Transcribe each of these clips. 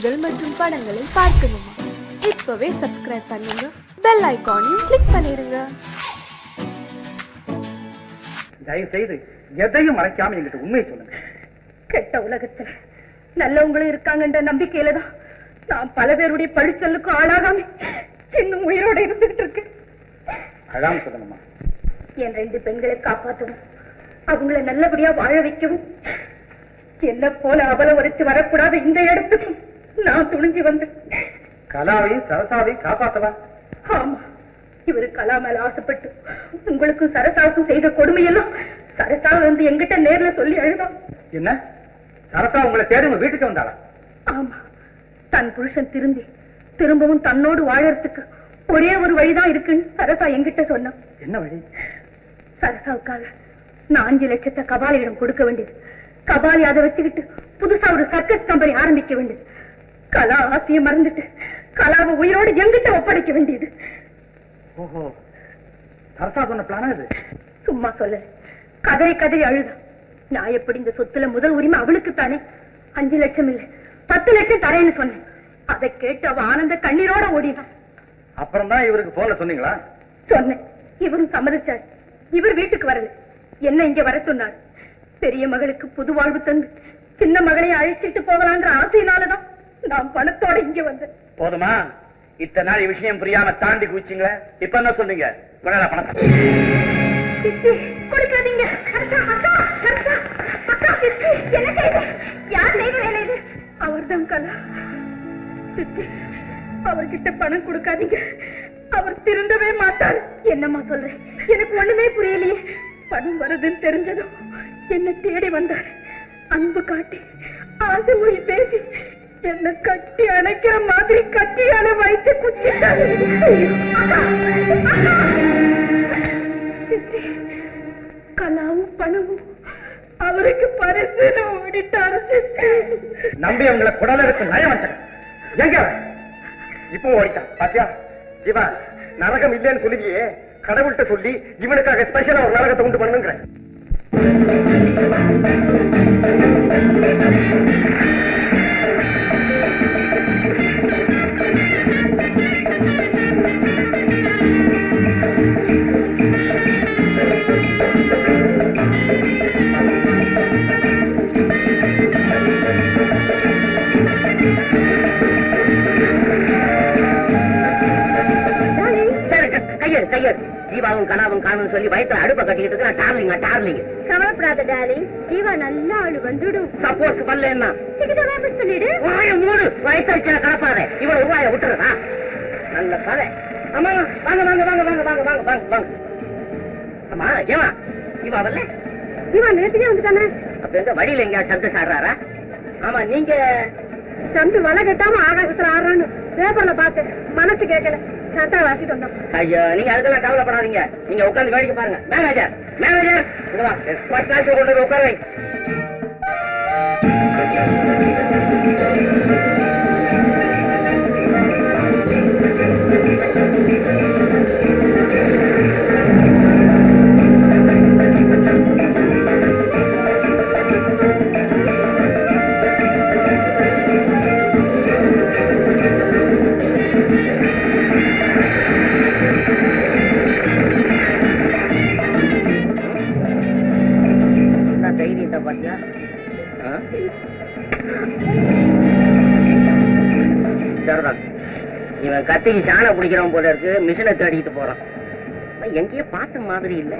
நிகழ்ச்சிகள் மற்றும் படங்களை பார்க்கணுமா? இப்பவே சப்ஸ்கிரைப் பண்ணுங்க, பெல் ஐகானையும் கிளிக் பண்ணிருங்க. தயவு செய்து எதையும் மறைக்காம என்கிட்ட உண்மையை சொல்லுங்க. கெட்ட உலகத்துல நல்லவங்களும் இருக்காங்கன்ற நம்பிக்கையில தான் நான் பல பேருடைய பழிச்சலுக்கும் ஆளாகாம இன்னும் உயிரோட இருந்துகிட்டு இருக்கேன். அழாம சொல்லணுமா? என் 2 பெண்களை காப்பாற்றவும், அவங்கள நல்லபடியா வாழ வைக்கவும், என்ன போல அவல உரைத்து வரக்கூடாத இந்த இடத்துக்கும் நான் துணிஞ்சு வந்து கலாவையும் சரசாவையும் காப்பாத்தவா? ஆமா, இவரு கலா மேல ஆசைப்பட்டு உங்களுக்கும் சரசாவுக்கும் செய்த கொடுமையெல்லாம் சரசா வந்து எங்கிட்ட நேர்ல சொல்லி அழுதான். என்ன, சரசா உங்களை தேடி உங்க வீட்டுக்கு வந்தாளா? ஆமா, தன் புருஷன் திரும்பவும் தன்னோடு வாழறதுக்கு ஒரே ஒரு வழிதான் இருக்குன்னு சரசா என்கிட்ட சொன்னான். என்ன வழி? சரசாவுக்காக நான் 5 லட்சத்தை கபாலியிடம் கொடுக்க வேண்டியது. கபாலி அதை வச்சுக்கிட்டு புதுசா ஒரு சர்க்கஸ் கம்பெனி ஆரம்பிக்க வேண்டியது. கலா ஆசையை மறந்துட்டு கலாவை உயிரோடு எங்கிட்ட ஒப்படைக்க வேண்டியது. ஓஹோ, சரசா சொன்ன பிளானா இது? சும்மா சொல்ல, கதறி கதறி அழுதா. நான் எப்படி இந்த சொத்துல முதல் உரிமை அவளுக்கு தானே. 5 லட்சம் இல்ல 10 லட்சம் தரேன்னு சொன்னேன். அதை கேட்டு அவ ஆனந்த கண்ணீரோட ஓடினான். அப்புறம் தான் இவருக்கு போல சொன்னீங்களா? சொன்னேன், இவரும் சம்மதிச்சார். இவர் வீட்டுக்கு வரல, என்ன இங்க வர சொன்னார். பெரிய மகளுக்கு புது வாழ்வு தந்து சின்ன மகளை அழைச்சிட்டு போகலாங்கிற ஆசையினாலதான் நான் பணத்தோட இங்க வந்தேன். போதுமா? இத்தனை நாள் விஷயம் புரியாம தாண்டி குச்சிங்களே, இப்ப என்ன சொன்னீங்க? பணத்தை கொடுக்காதீங்க. யார் செய்த வேலை இது? அவர்தான் கலா. அவர்கிட்ட பணம் கொடுக்காதீங்க, அவர் திருந்தவே மாட்டார். என்னம்மா சொல்றேன், எனக்கு ஒண்ணுமே புரியலையே. பணம் வருதுன்னு தெரிஞ்சதும் என்ன தேடி வந்தார். அன்பு காட்டி ஆசை மொழி பேசி என்ன கட்டி அணைக்கிற மாதிரி கட்டியால வைத்து குத்திட்டாரு. கலாவும் பணமும் அவருக்கு பரிசு ஓடிட்டாரு. நம்பி அவங்களை குடலுக்கு நயம் வந்த எங்க இப்போ ஓடிட்டான் பாத்தியா? ஜீவா, நரகம் இல்லைன்னு சொல்லுவியே, கடவுள்கிட்ட சொல்லி இவனுக்காக ஸ்பெஷலா ஒரு நரகத்தை உண்டு பண்ணுங்கிறேன். கையெடு ஜீவாவும் கலாவும் காணும் சொல்லி வயத்துல அடுப்ப கட்டிக்கிட்டு இருக்கா. டார்லிங்க டார்லிங்க, கவலைப்படாத டார்லிங், ஜீவா நல்லா ஆளு வந்துடும். சப்போஸ் வரலன்னா சொல்லிடு. மூடு, வயத்தறிச்சல கலப்பாத. இவ்வளவு ரூபாய விட்டுறதா? நல்ல கதை. ஆமா, வாங்க வாங்க வாங்க வாங்க வாங்க வாங்க வாங்க வாங்க. ஆமா, ஏமா ஜீவா வரல? ஜீவா நேரத்துக்கே வந்துட்டானே. அப்ப எங்க வழியில எங்க சந்தோஷ் ஆடுறாரா? ஆமா, நீங்க சந்து வலை கட்டாம ஆகாசத்துல ஆடுறான்னு பேப்பர்ல பார்த்து மனசு கேட்கல, சட்டா வாசிட்டு வந்தோம். ஐயோ, நீங்க அதுக்கெல்லாம் கவலைப்படாதீங்க. நீங்க உட்காந்து வேடிக்கை பாருங்க. மேனேஜர் மேனேஜர், இங்க வா, ஃபர்ஸ்ட் கிளாஸ் கொண்டு போய் உட்கார வை. இவன் கத்திக்கு சாண பிடிக்கிறவன் போல இருக்கு. மிஷினை தேடிட்டு போறான். எங்கேயோ பார்த்த மாதிரி இல்லை.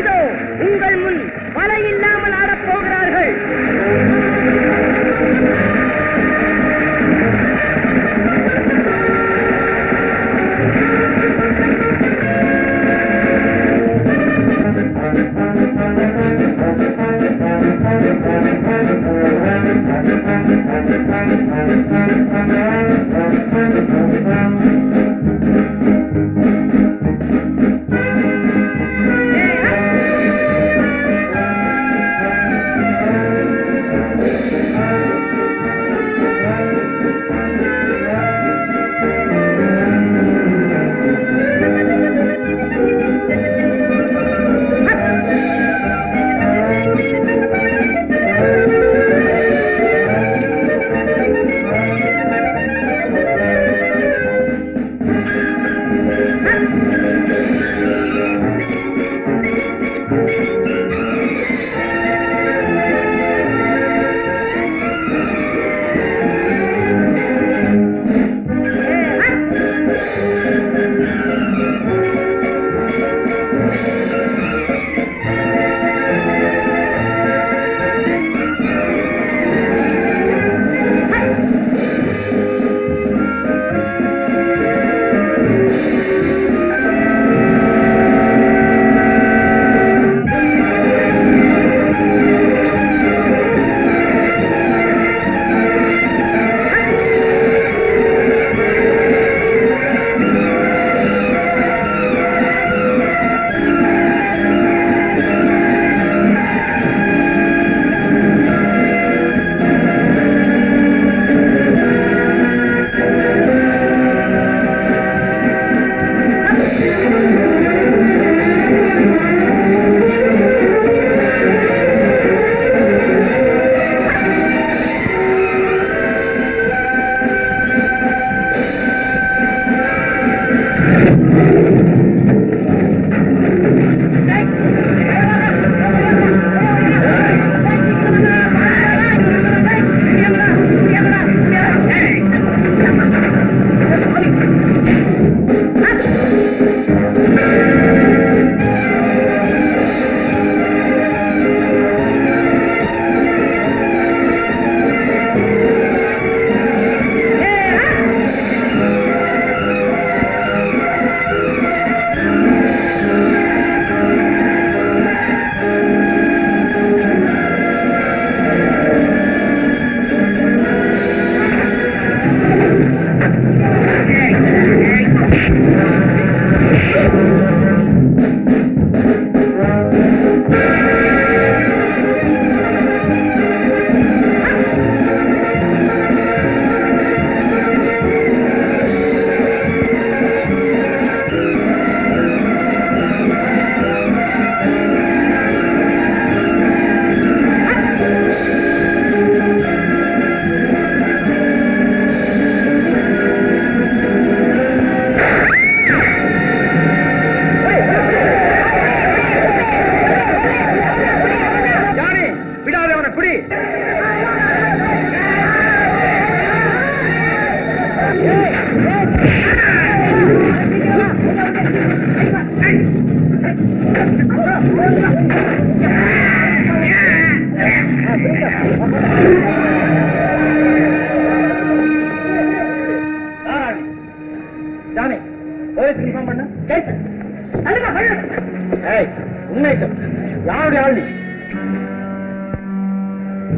இதோ உங்கள் முன் வலை இல்லாமல் ஆடப் போகிறார்கள்.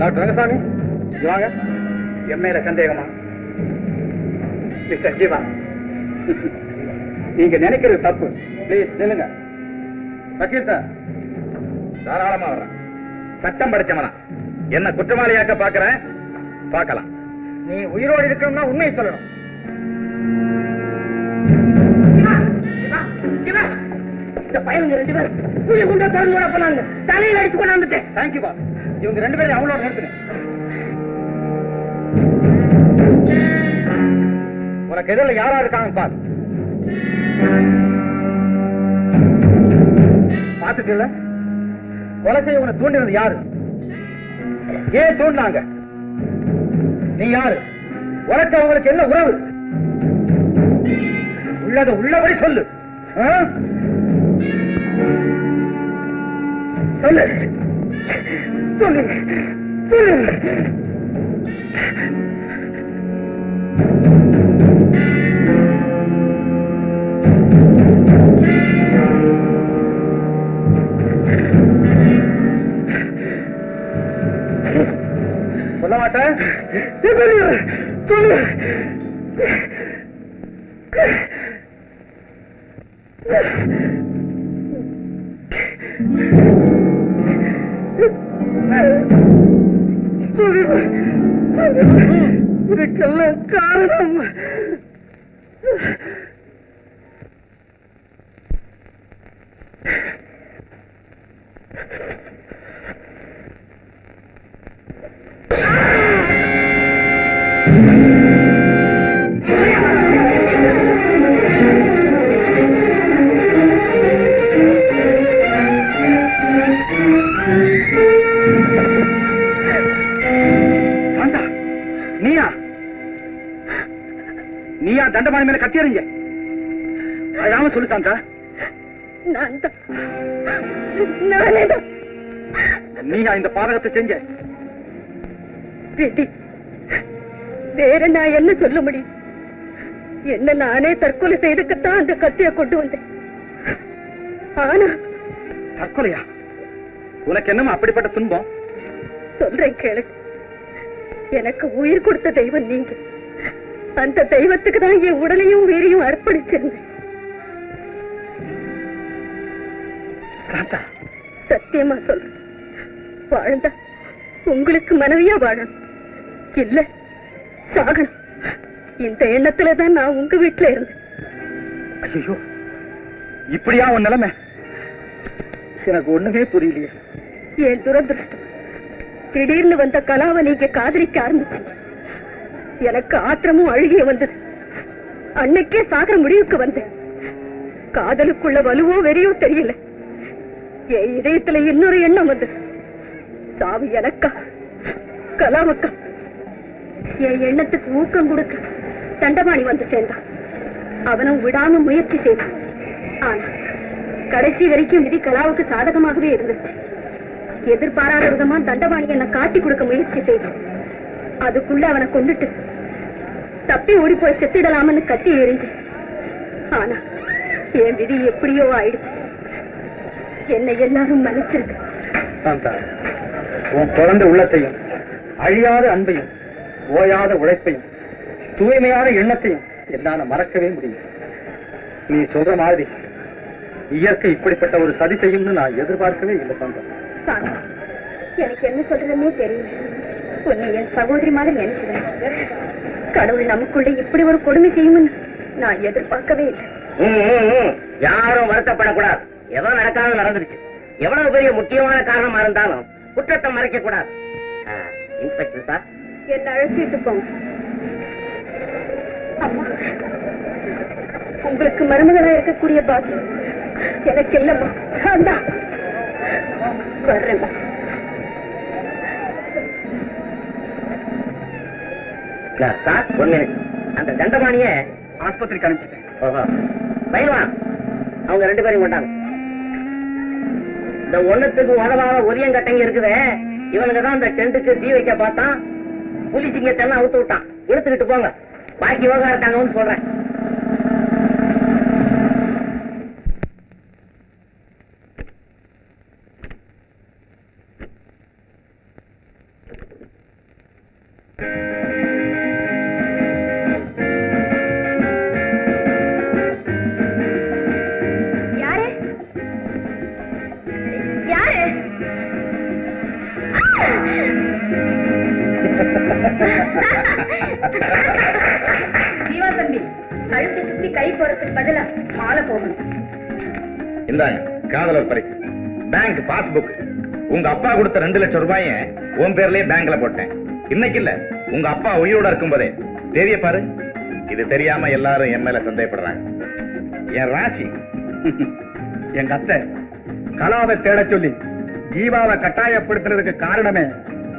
டாக்டர் ரங்கசாமி வாங்க. எம்ஏல சந்தேகமா? மிஸ்டர் ஜீவா, நீங்க நினைக்கிறது தப்பு. பிளீஸ் நில்லுங்க. வக்கீல் சார், தாராளமா வர்றேன். சட்டம் படிச்சவனா என்ன குற்றவாளியாக்க பாக்குறேன், பார்க்கலாம். நீ உயிரோடு இருக்கணும்னா உண்மையை சொல்லணும். இந்த பயலுங்க 2 பேரும் புள்ளி குண்டை திறந்து விட போனாங்க. தலையில் அடிச்சு கொண்டாந்துட்டேன். Thank you boss. இவங்க 2 பேரும் அவங்களோட நிறுத்துங்க. உனக்கு எதிரில் யாரா இருக்காங்க பாரு. பாத்துக்கல, கொலை செய்ய உன தூண்டினது யாரு? ஏன் தூண்டினாங்க? நீ யாரு? உனக்கு அவங்களுக்கு என்ன உறவு? உள்ளத உள்ளபடி சொல்லு. சொல்லு சொல்லு சொல்லு. சொல்ல மாட்டேன். சொல்லு சொல்லு. இதுக்கெல்லாம் காரணம் நீயா தண்டபாணி மேல கத்தி எறிஞ்ச? அழாம சொல்லு சாந்தா. நீயா இந்த பாதகத்தை செஞ்ச? வேற நான் என்ன சொல்ல முடியும்? என்ன நானே தற்கொலை செய்துக்கத்தான் அந்த கத்தியை கொண்டு வந்தேன். ஆனா தற்கொலையா? உனக்கு என்னமா அப்படிப்பட்ட துன்பம்? சொல்றேன் கேளு. எனக்கு உயிர் கொடுத்த தெய்வம் நீங்க. அந்த தெய்வத்துக்கு தான் என் உடலையும் உயிரையும் அர்ப்பணிச்சிருந்தேன். சத்தியமா சொல்றேன், வாழ்ந்தா உங்களுக்கு மனைவியா வாழணும், இல்ல சாகணும். இந்த எண்ணத்துலதான் நான் உங்க வீட்டுல இருந்தேன். ஐயோ, இப்படியா உன் நிலைமை? எனக்கு ஒண்ணுமே புரியலையே. என் துரதிருஷ்டம், திடீர்னு வந்த கலாவை நீங்க காதலிக்க ஆரம்பிச்சீங்க. எனக்கு ஆத்திரமும் அழுகிய வந்தது. அன்னைக்கே சாகர முடிவுக்கு வந்தேன். காதலுக்குள்ள வலுவோ வெறியோ தெரியல. என் இதயத்துல இன்னொரு எண்ணம் வந்தது. சாவி எனக்கா கலாவுக்கா? என் எண்ணத்துக்கு ஊக்கம் கொடுக்க தண்டபாணி வந்து சேர்ந்தான். அவனும் விடாம முயற்சி செய்தான். ஆனா கடைசி வரைக்கும் விதி கலாவுக்கு சாதகமாகவே இருந்துச்சு. எதிர்பாராத விதமா தண்டபாணி என்னை காட்டி கொடுக்க முயற்சி செய்தான். அதுக்குள்ள அவனை கொண்டுட்டு தப்பி ஓடி போய் செத்திடலாம்னு கத்தி எறிஞ்சு. ஆனா என் விதி எப்படியோ ஆயிடுச்சு. என்னை எல்லாரும் மன்னிச்சிருக்கு. சாந்தா, உன் குழந்தை உள்ளத்தையும் அழியாத அன்பையும் ஓயாத உழைப்பையும் தூய்மையான எண்ணத்தையும் என்னால மறக்கவே முடியும். நீ சொல்ற மாதிரி இயற்கை இப்படிப்பட்ட ஒரு சதி செய்யும்னு நான் எதிர்பார்க்கவே இல்லை. சாந்தா, எனக்கு என்ன சொல்றதுன்னே தெரியல. உன்னை என் சகோதரி மாதிரி நினைச்சுக்கிறேன். கடவுள் நமக்குள்ள இப்படி ஒரு கொடுமை செய்யும்னு நான் எதிர்பார்க்கவே இல்லை. யாரும் வருத்தப்படக்கூடாது. ஏதோ நடக்காத நடந்துருச்சு. எவ்வளவு பெரிய முக்கியமான காரணமா இருந்தாலும் குற்றத்தை மறைக்க கூடாது. இன்ஸ்பெக்டர் சார், என்ன அழைச்சிட்டு போங்க. அம்மா, உங்களுக்கு மருமகளா இருக்கக்கூடிய பாக்கி எனக்கு இல்லம்மா. வர்றேன். சார், ஒரு மினிட். அந்த தண்டபாணிய ஆஸ்பத்திரிக்கு அனுப்பிச்சிட்டேன். பயவான், அவங்க 2 பேரையும் கொண்டாங்க. இந்த ஒண்ணுத்துக்கு உதவாத ஒதியங்கட்டங்க இருக்குதே, இவனுங்க தான் இந்த டென்ட்டுக்கு தீ வைக்க பார்த்தான். புலி சிங்கத்தெல்லாம் அவுத்து விட்டான். இழுத்துக்கிட்டு போங்க. பாக்கி விவகாரத்தாங்கன்னு சொல்றேன். ஜீவா தம்பி, கழுத்தை சுத்தி கை போறதுக்கு பதிலா மாலை போகணும். இந்தாங்க காதலர் பரிசு, பேங்க் பாஸ்புக். உங்க அப்பா கொடுத்த 2 லட்சம் ரூபாய உன் பேர்லயே பேங்க்ல போட்டேன். இன்னைக்கு இல்ல, உங்க அப்பா உயிரோட இருக்கும் போதே. தெரிய பாரு. இது தெரியாம எல்லாரும் என் மேல சந்தேகப்படுறாங்க. என் ராசி. எங்க அத்தை கலாவை தேட சொல்லி ஜீவாவை கட்டாயப்படுத்துறதுக்கு காரணமே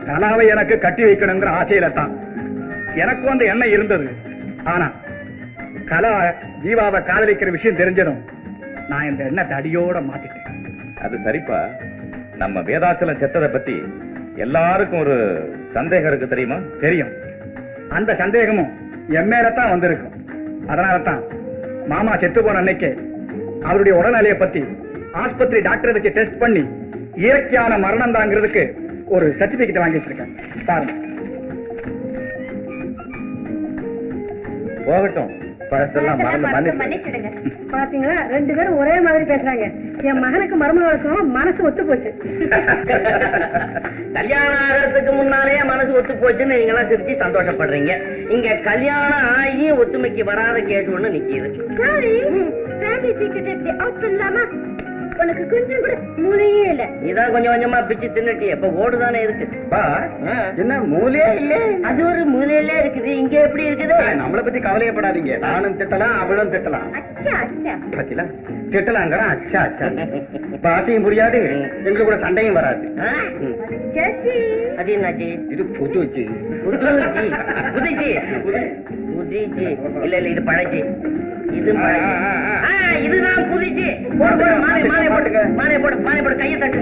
கலாவை எனக்கு கட்டி வைக்கணுங்கிற ஆசையில தான். எனக்கும் அந்த எண்ணம் இருந்தது. ஆனா கலா ஜீவாவை காதலிக்கிற விஷயம் தெரிஞ்சதும் நான் இந்த எண்ணத்தை அடியோட மாத்திட்டேன். அது சரிப்பா. நம்ம வேதாச்சலம் செத்ததை பத்தி எல்லாருக்கும் ஒரு சந்தேகம் இருக்கு தெரியுமா? தெரியும். அந்த சந்தேகமும் என் மேலத்தான் வந்திருக்கும். அதனாலதான் மாமா செத்து போன அன்னைக்கு அவருடைய உடல்நிலையை பத்தி ஆஸ்பத்திரி டாக்டரை வச்சு டெஸ்ட் பண்ணி இயற்கையான மரணம் தாங்கிறதுக்கு ஒரு சர்டிபிகேட் வாங்கி வச்சிருக்கேன். பாருங்க. போகட்டும், பழசெல்லாம் மறந்து மன்னிச்சிடுங்க. பாத்தீங்களா, 2 பேரும் ஒரே மாதிரி பேசுறாங்க. என் மகனுக்கு மருமகளுக்கும் மனசு ஒத்து போச்சு. கல்யாணம் ஆகிறதுக்கு முன்னாலே மனசு ஒத்து போச்சுன்னு நீங்க எல்லாம் சிரிச்சு சந்தோஷப்படுறீங்க. இங்க கல்யாணம் ஆகி ஒத்துமைக்கு வராத கேஸ் ஒண்ணு நிக்கிது. உனக்கு கொஞ்சம் கூட மூளையே இல்ல. இதான் கொஞ்சம் கொஞ்சமா பிச்சு தின்னுட்டு எப்ப ஓடுதானே இருக்கு. என்ன மூலையே இல்ல? அது ஒரு மூலையில இருக்குது, இங்க எப்படி இருக்குது? நம்மளை பத்தி கவலையப்படாதீங்க. நானும் திட்டலாம், அவளும் திட்டலாம். அச்சா அச்சா பத்தில திட்டலாங்கிற அச்சா அச்சா. பாசையும் புரியாது, எங்களுக்கு கூட சண்டையும் வராது. சசி. அது என்னாச்சு? இது புதுச்சி. புதுச்சி புதுச்சி புதுச்சி இல்ல இல்ல, இது பழச்சி. இது பழச்சி. இதுதான் புதுச்சி. போடு போடு, மாலை மாலை போட்டுக்க, மாலை போடு, மாலை போடு, கையை தட்டு.